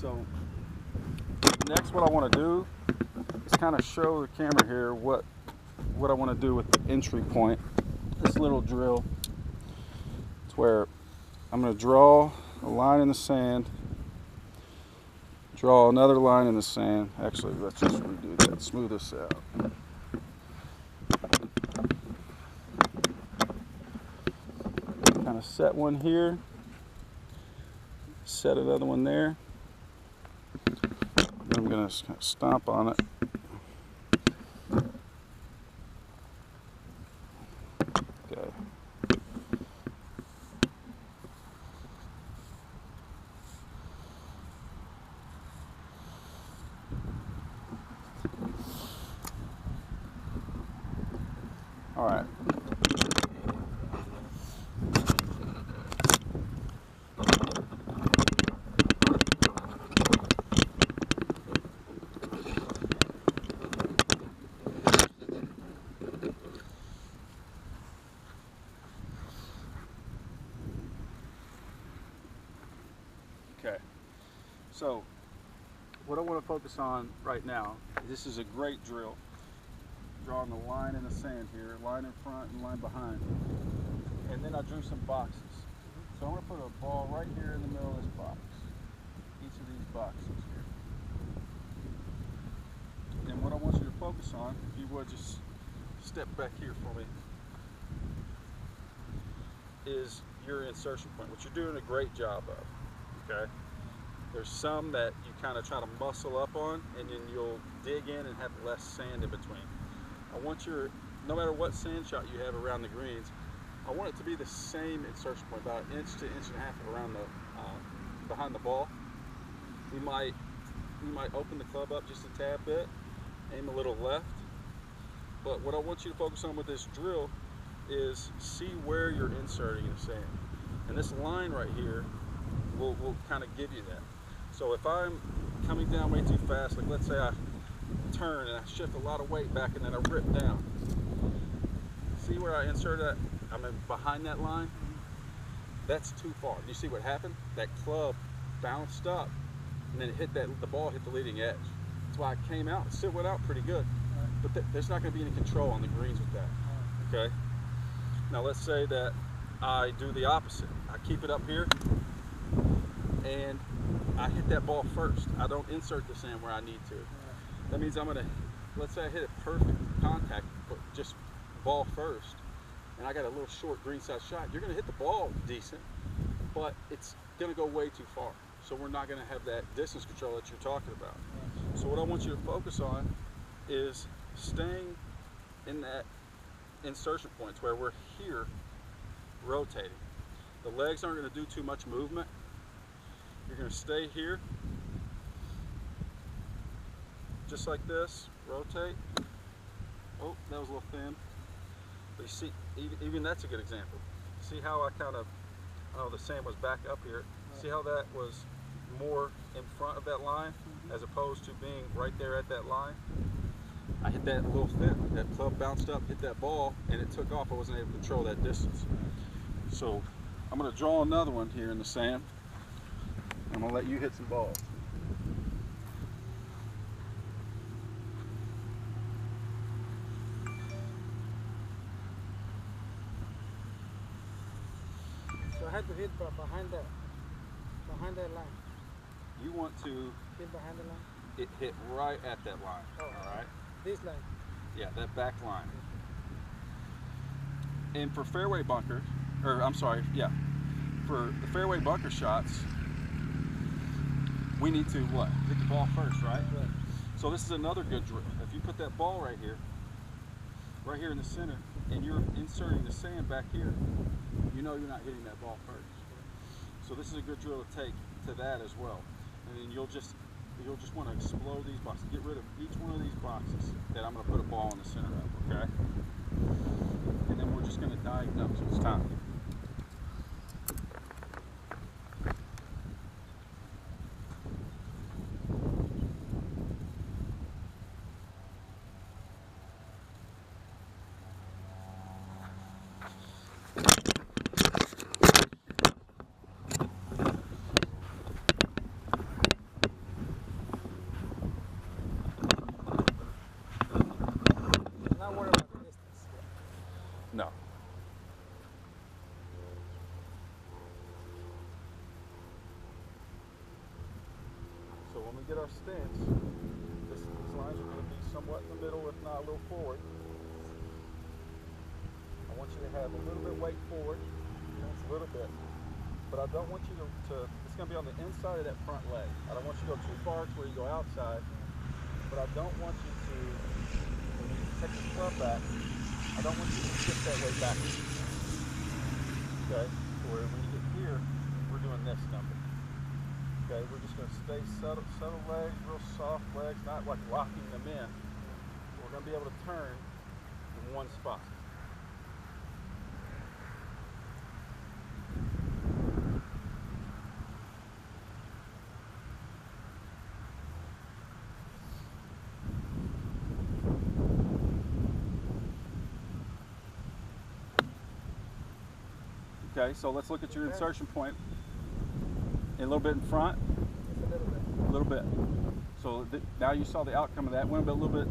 So next what I want to do is kind of show the camera here what I want to do with the entry point. This little drill. It's where I'm going to draw a line in the sand, draw another line in the sand. Actually, let's just redo that, smooth this out. Kind of set one here, set another one there. Then I'm going to stomp on it. Okay. All right. Okay, so what I want to focus on right now, this is a great drill. Drawing the line in the sand here, line in front and line behind. And then I drew some boxes. So I'm going to put a ball right here in the middle of this box. Each of these boxes here. And what I want you to focus on, if you would just step back here for me, is your insertion point, which you're doing a great job of. Okay, there's some that you kind of try to muscle up on, and then you'll dig in and have less sand in between. I want no matter what sand shot you have around the greens, I want it to be the same insertion point, about an inch to inch and a half around the behind the ball. You might open the club up just a tad bit, aim a little left. But what I want you to focus on with this drill is see where you're inserting in the sand, and this line right here will kind of give you that. So if I'm coming down way too fast, like let's say I turn and I shift a lot of weight back and then I rip down, see where I insert that? I'm behind that line. That's too far. You see what happened? That club bounced up and then it hit the ball hit the leading edge. That's why it came out. It still went out pretty good, but there's not going to be any control on the greens with that. Okay, now let's say that I do the opposite. I keep it up here and I hit that ball first. I don't insert the sand where I need to. That means I'm gonna, let's say I hit it perfect contact, but just ball first, and I got a little short green side shot. You're gonna hit the ball decent, but it's gonna go way too far. So we're not gonna have that distance control that you're talking about. So what I want you to focus on is staying in that insertion points where we're here rotating. The legs aren't gonna do too much movement. You're going to stay here, just like this, rotate. Oh, that was a little thin. But you see, even that's a good example. See how I kind of, oh, the sand was back up here. See how that was more in front of that line as opposed to being right there at that line? I hit that a little thin. That club bounced up, hit that ball, and it took off. I wasn't able to control that distance. So I'm going to draw another one here in the sand. I'm going to let you hit some balls. So I had to hit behind that line. You want to hit behind the line? Hit right at that line. Oh, all right? This line? Yeah, that back line. And for fairway bunkers, or I'm sorry, yeah, for the fairway bunker shots, we need to what? Hit the ball first, right? Right. So this is another good drill. If you put that ball right here in the center, and you're inserting the sand back here, you know you're not hitting that ball first. So this is a good drill to take to that as well. And then you'll just want to explode these boxes. Get rid of each one of these boxes that I'm going to put a ball in the center of, okay? And then we're just going to diagnose. It's time. No. So when we get our stance, these lines are going to be somewhat in the middle, if not a little forward. I want you to have a little bit weight forward, a little bit. But I don't want you to it's going to be on the inside of that front leg. I don't want you to go too far to where you go outside, but I don't want you to, when you take the club back, I don't want you to shift that weight back. Okay? So when you get here, we're doing this number. Okay, we're just going to stay subtle legs, real soft legs, not like locking them in. We're going to be able to turn in one spot. Okay, so let's look at your insertion point. A little bit in front. Just a little bit. A little bit. So now you saw the outcome of that. Went a little bit,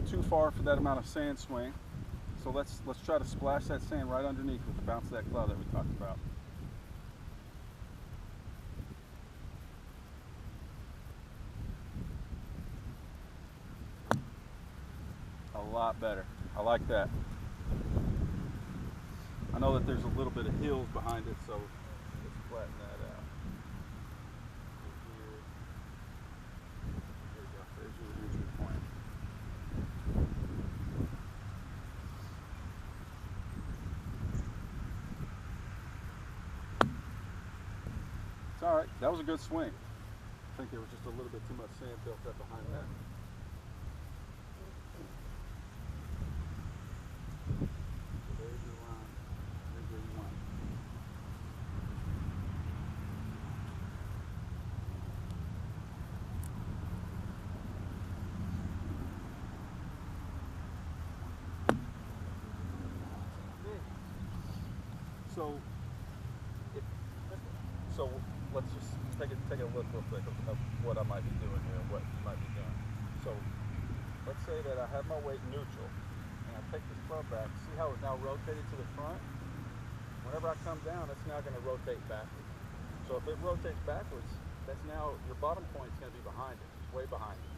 too far for that amount of sand swing. So let's try to splash that sand right underneath with the bounce of that cloud that we talked about. A lot better. I like that. I know that there's a little bit of hills behind it, so let's flatten that out. Here. There you go. There's your entry point. It's all right. That was a good swing. I think there was just a little bit too much sand built up behind that. There's your line. There's where you want. So let's just take a look real quick of what I might be doing here, what you might be doing. So let's say that I have my weight neutral, and I take this club back. See how it now rotated to the front? Whenever I come down, it's now going to rotate backwards. So if it rotates backwards, that's now your bottom point is going to be behind it, way behind it.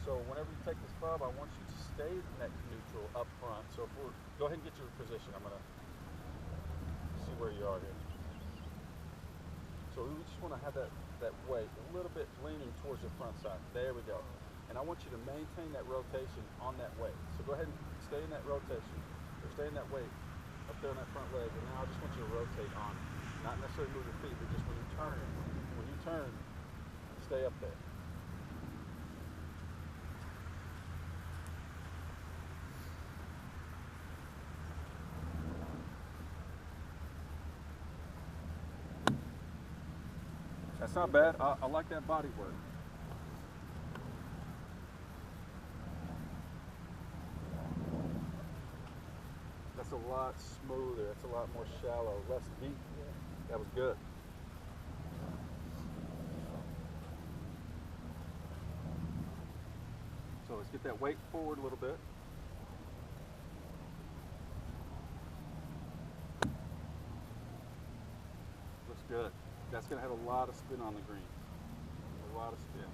So whenever you take this club, I want you to stay in that neutral up front. So if go ahead and get your position. I'm going to see where you are here. So we just want to have that weight a little bit leaning towards the front side. There we go. And I want you to maintain that rotation on that weight. So go ahead and stay in that rotation, or stay in that weight up there on that front leg. And now I just want you to rotate on it. Not necessarily move your feet, but just when you turn, stay up there. That's not bad. I like that body work. That's a lot smoother. That's a lot more shallow, less deep. That was good. So let's get that weight forward a little bit. Looks good. That's going to have a lot of spin on the green. A lot of spin.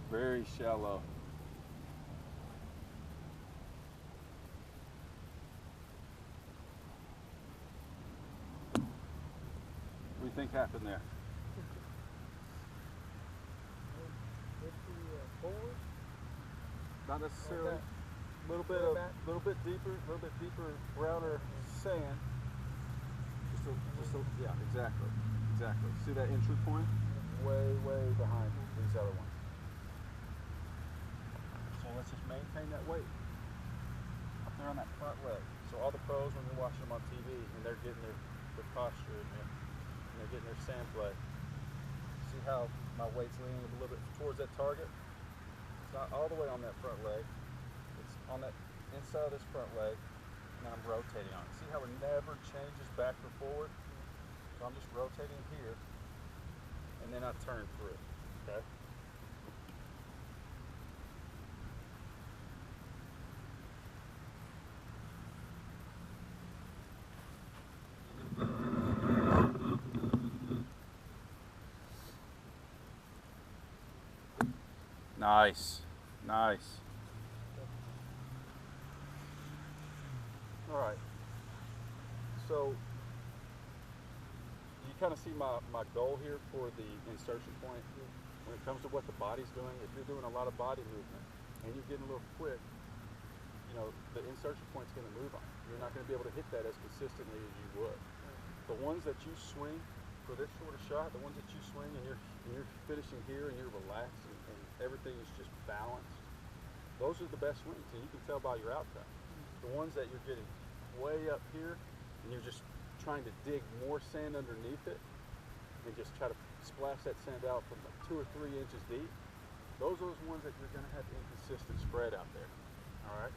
Very shallow. What do you think happened there? Forward? Not necessarily. A little bit deeper, browner sand. Yeah, exactly. See that entry point? Way behind these other ones. So let's just maintain that weight up there on that front leg. So all the pros, when you're watching them on TV and they're getting their posture and they're getting their sand play, see how my weight's leaning a little bit towards that target? It's not all the way on that front leg. It's on that inside of this front leg. And I'm rotating on it. See how it never changes back or forward? So I'm just rotating here, and then I turn through, okay? Nice, nice. All right. So you kind of see my goal here for the insertion point. When it comes to what the body's doing, if you're doing a lot of body movement and you're getting a little quick, you know, the insertion point's going to move on. You're not going to be able to hit that as consistently as you would. The ones that you swing for this sort of shot, the ones that you swing and you're finishing here and you're relaxed and everything is just balanced, those are the best swings, and you can tell by your outcome. The ones that you're getting way up here and you're just trying to dig more sand underneath it and just try to splash that sand out from like 2 or 3 inches deep, those are the ones that you're going to have inconsistent spread out there. All right.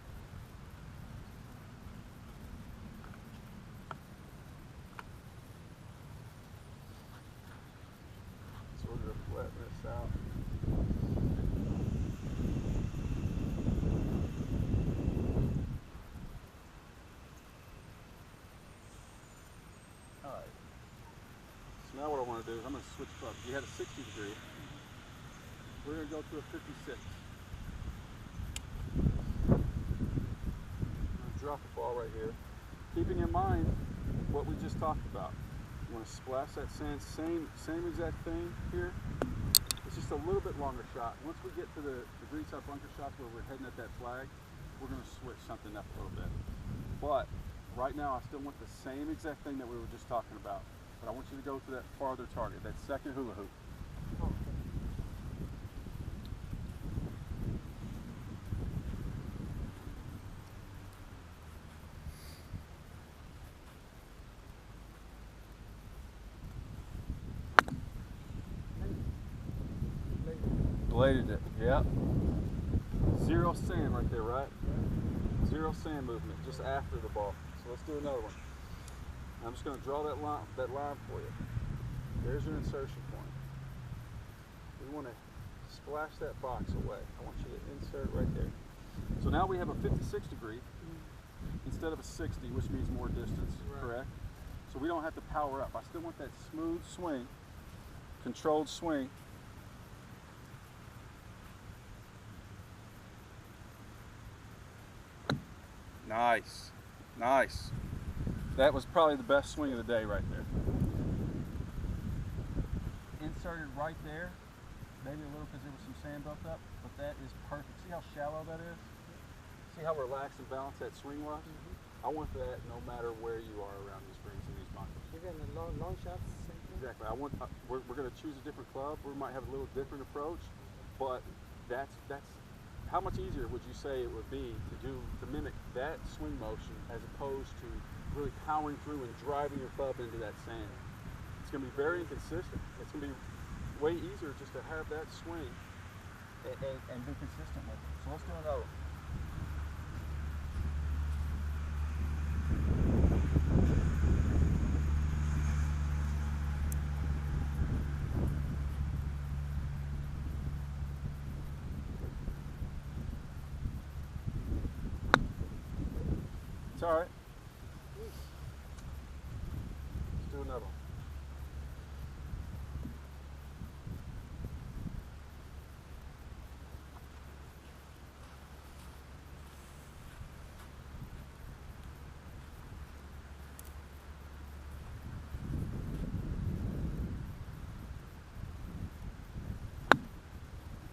So we're going to flatten this out. All right. So now what I want to do is I'm going to switch up. You had a 60 degree. We're going to go to a 56. I'm going to drop the ball right here, keeping in mind what we just talked about. You want to splash that sand, same exact thing here. It's just a little bit longer shot. Once we get to the greenside bunker shots where we're heading at that flag, we're going to switch something up a little bit. But right now I still want the same exact thing that we were just talking about. But I want you to go to that farther target, that second hula hoop. Oh, Bladed it, yep. Zero sand right there, right? Zero sand movement just after the ball. So let's do another one. I'm just going to draw that line for you. There's your insertion point. We want to splash that box away. I want you to insert right there. So now we have a 56 degree instead of a 60, which means more distance, correct? So we don't have to power up. I still want that smooth swing, controlled swing. Nice, nice. That was probably the best swing of the day right there. Inserted right there, maybe a little because there was some sand built up, but that is perfect. See how shallow that is? See how relaxed and balanced that swing was? I want that no matter where you are around these greens and these bunkers. even the long shots, same thing. Exactly. We're going to choose a different club. We might have a little different approach, but that's how much easier would you say it would be to mimic that swing motion as opposed to really powering through and driving your club into that sand? It's going to be very inconsistent. It's going to be way easier just to have that swing and be consistent with it. So let's do another one. It's all right. Let's do another one.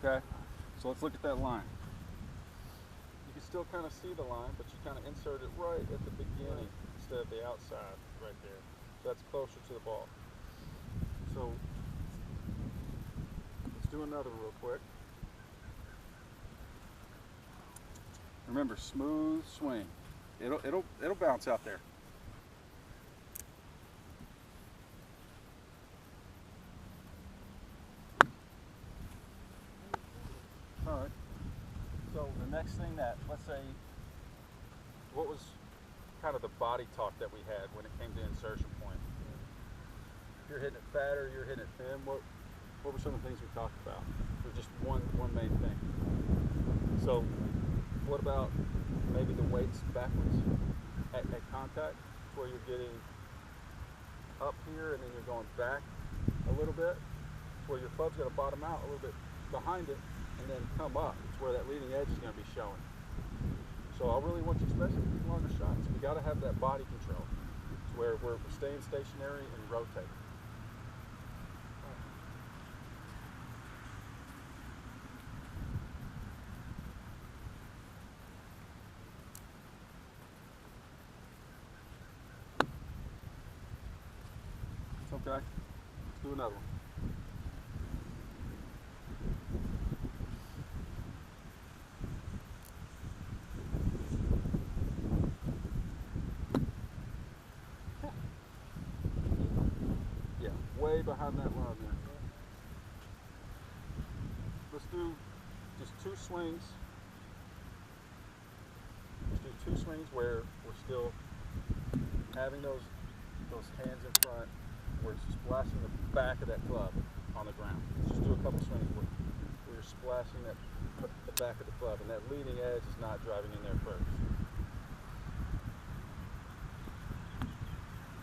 Okay, so let's look at that line. You can still kind of see the line, but you kind of insert it right at the beginning instead of the outside right there. So that's closer to the ball. So let's do another real quick. Remember, smooth swing. It'll bounce out there. All right. So the next thing let's say, what was kind of the body talk that we had when it came to insertion point? If you're hitting it fatter, you're hitting it thin, what were some of the things we talked about? Or just one main thing? So what about maybe the weights backwards at contact, where you're getting up here and then you're going back a little bit, where your club's going to bottom out a little bit behind it, and then come up. It's where that leading edge is going to be showing. So I really want you, especially with these longer shots, we got to have that body control. It's where we're staying stationary and rotating. It's okay. Let's do another one. Yeah, way behind that line there. Let's do just two swings. Let's do two swings where we're still having those hands in front. We're splashing the back of that club on the ground. Let's just do a couple swings where we're splashing the back of the club, and that leading edge is not driving in there first.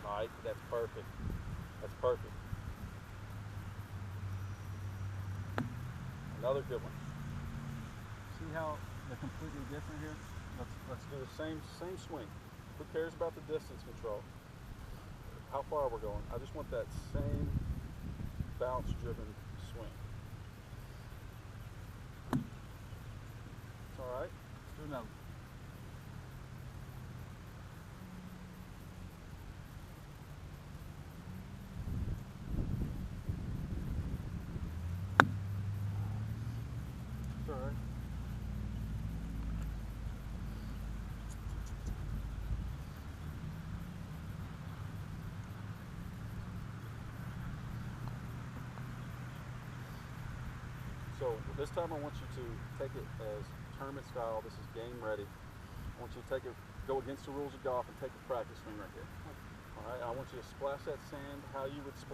All right, that's perfect. That's perfect. Another good one. See how they're completely different here? Let's do the same swing. Who cares about the distance control? How far we're going? I just want that same bounce-driven swing. It's all right. Let's do another. It's all right. So this time I want you to take it as tournament style. This is game ready. I want you to take it, go against the rules of golf and take a practice swing right here. All right, I want you to splash that sand how you would splash.